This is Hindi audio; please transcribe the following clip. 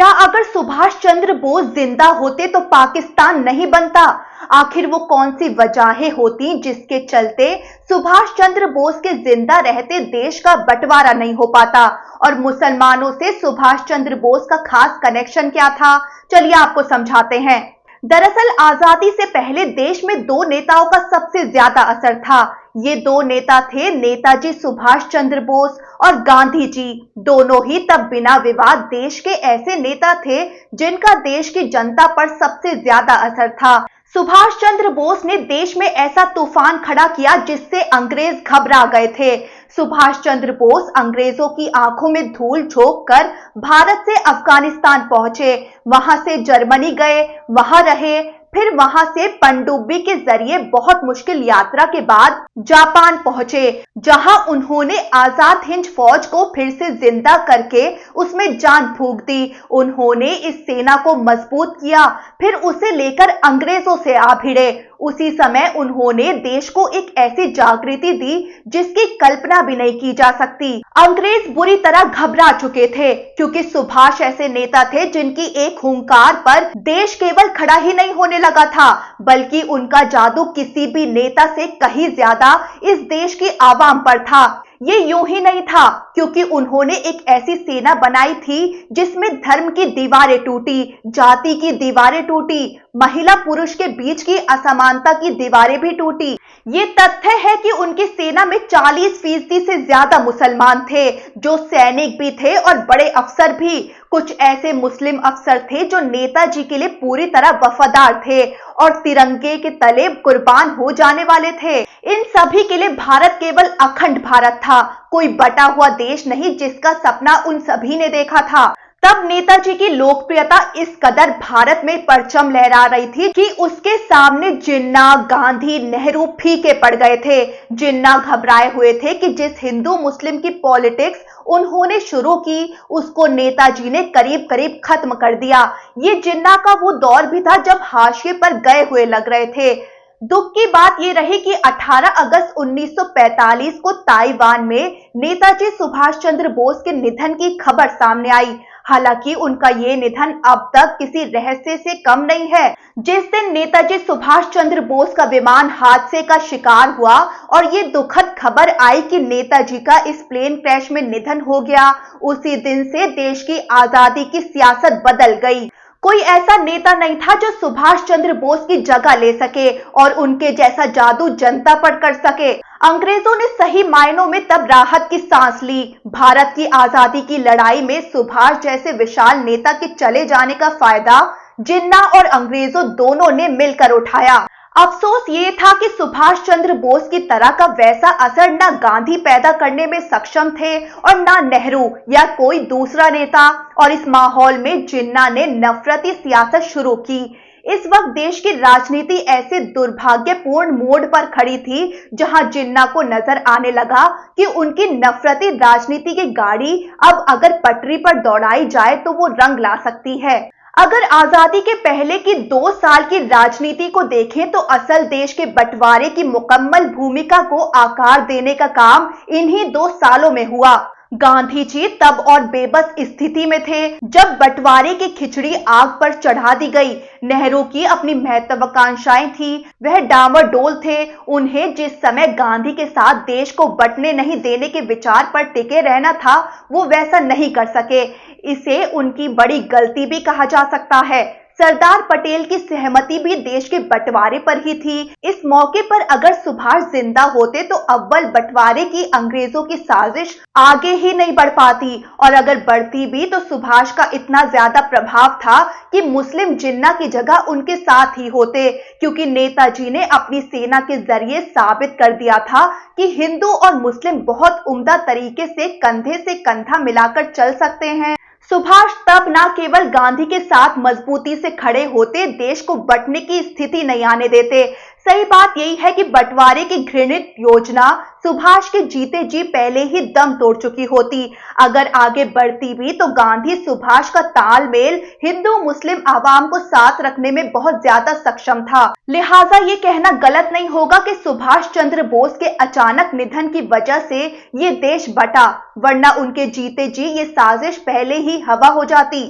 क्या अगर सुभाष चंद्र बोस जिंदा होते तो पाकिस्तान नहीं बनता? आखिर वो कौन सी वजहें होती जिसके चलते सुभाष चंद्र बोस के जिंदा रहते देश का बंटवारा नहीं हो पाता? और मुसलमानों से सुभाष चंद्र बोस का खास कनेक्शन क्या था? चलिए आपको समझाते हैं। दरअसल आजादी से पहले देश में दो नेताओं का सबसे ज्यादा असर था। ये दो नेता थे नेताजी सुभाष चंद्र बोस और गांधी जी। दोनों ही तब बिना विवाद देश के ऐसे नेता थे जिनका देश की जनता पर सबसे ज्यादा असर था। सुभाष चंद्र बोस ने देश में ऐसा तूफान खड़ा किया जिससे अंग्रेज घबरा गए थे। सुभाष चंद्र बोस अंग्रेजों की आंखों में धूल झोंक कर भारत से अफगानिस्तान पहुंचे, वहां से जर्मनी गए, वहां रहे, फिर वहां से पनडुब्बी के जरिए बहुत मुश्किल यात्रा के बाद जापान पहुंचे, जहां उन्होंने आजाद हिंद फौज को फिर से जिंदा करके उसमें जान फूंक दी। उन्होंने इस सेना को मजबूत किया, फिर उसे लेकर अंग्रेजों से आ भिड़े। उसी समय उन्होंने देश को एक ऐसी जागृति दी जिसकी कल्पना भी नहीं की जा सकती। अंग्रेज बुरी तरह घबरा चुके थे क्योंकि सुभाष ऐसे नेता थे जिनकी एक हुंकार पर देश केवल खड़ा ही नहीं होने लगा था, बल्कि उनका जादू किसी भी नेता से कहीं ज्यादा इस देश की आवाम पर था। ये यूं ही नहीं था क्योंकि उन्होंने एक ऐसी सेना बनाई थी जिसमें धर्म की दीवारें टूटी, जाति की दीवारें टूटी, महिला पुरुष के बीच की असमानता की दीवारें भी टूटी। ये तथ्य है कि उनकी सेना में 40% से ज्यादा मुसलमान थे, जो सैनिक भी थे और बड़े अफसर भी। कुछ ऐसे मुस्लिम अफसर थे जो नेताजी के लिए पूरी तरह वफादार थे और तिरंगे के तले कुर्बान हो जाने वाले थे। इन सभी के लिए भारत केवल अखंड भारत था, कोई बटा हुआ देश नहीं जिसका सपना उन सभी ने देखा था। तब नेताजी की लोकप्रियता इस कदर भारत में परचम लहरा रही थी कि उसके सामने जिन्ना, गांधी, नेहरू फीके पड़ गए थे। जिन्ना घबराए हुए थे कि जिस हिंदू मुस्लिम की पॉलिटिक्स उन्होंने शुरू की उसको नेताजी ने करीब करीब खत्म कर दिया। ये जिन्ना का वो दौर भी था जब हाशिए पर गए हुए लग रहे थे। दुख की बात यह रही कि 18 अगस्त 1945 को ताइवान में नेताजी सुभाष चंद्र बोस के निधन की खबर सामने आई। हालांकि उनका ये निधन अब तक किसी रहस्य से कम नहीं है। जिस दिन नेताजी सुभाष चंद्र बोस का विमान हादसे का शिकार हुआ और ये दुखद खबर आई कि नेताजी का इस प्लेन क्रैश में निधन हो गया, उसी दिन से देश की आजादी की सियासत बदल गई। कोई ऐसा नेता नहीं था जो सुभाष चंद्र बोस की जगह ले सके और उनके जैसा जादू जनता पर कर सके। अंग्रेजों ने सही मायनों में तब राहत की सांस ली। भारत की आजादी की लड़ाई में सुभाष जैसे विशाल नेता के चले जाने का फायदा जिन्ना और अंग्रेजों दोनों ने मिलकर उठाया। अफसोस ये था कि सुभाष चंद्र बोस की तरह का वैसा असर न गांधी पैदा करने में सक्षम थे और न नेहरू या कोई दूसरा नेता। और इस माहौल में जिन्ना ने नफरती सियासत शुरू की। इस वक्त देश की राजनीति ऐसे दुर्भाग्यपूर्ण मोड़ पर खड़ी थी जहां जिन्ना को नजर आने लगा कि उनकी नफरती राजनीति की गाड़ी अब अगर पटरी पर दौड़ाई जाए तो वो रंग ला सकती है। अगर आजादी के पहले की 2 साल की राजनीति को देखें तो असल देश के बंटवारे की मुकम्मल भूमिका को आकार देने का काम इन्हीं 2 सालों में हुआ। गांधी जी तब और बेबस स्थिति में थे जब बंटवारे की खिचड़ी आग पर चढ़ा दी गई। नेहरू की अपनी महत्वाकांक्षाएं थी, वह डामाडोल थे। उन्हें जिस समय गांधी के साथ देश को बंटने नहीं देने के विचार पर टिके रहना था वो वैसा नहीं कर सके। इसे उनकी बड़ी गलती भी कहा जा सकता है। सरदार पटेल की सहमति भी देश के बंटवारे पर ही थी। इस मौके पर अगर सुभाष जिंदा होते तो अव्वल बंटवारे की अंग्रेजों की साजिश आगे ही नहीं बढ़ पाती, और अगर बढ़ती भी तो सुभाष का इतना ज्यादा प्रभाव था कि मुस्लिम जिन्ना की जगह उनके साथ ही होते, क्योंकि नेताजी ने अपनी सेना के जरिए साबित कर दिया था कि हिंदू और मुस्लिम बहुत उम्दा तरीके से कंधे से कंधा मिलाकर चल सकते हैं। सुभाष तब न केवल गांधी के साथ मजबूती से खड़े होते, देश को बंटने की स्थिति नहीं आने देते। सही बात यही है कि बंटवारे की घृणित योजना सुभाष के जीते जी पहले ही दम तोड़ चुकी होती। अगर आगे बढ़ती भी तो गांधी सुभाष का तालमेल हिंदू मुस्लिम आवाम को साथ रखने में बहुत ज्यादा सक्षम था। लिहाजा ये कहना गलत नहीं होगा कि सुभाष चंद्र बोस के अचानक निधन की वजह से ये देश बटा, वरना उनके जीते जी ये साजिश पहले ही हवा हो जाती।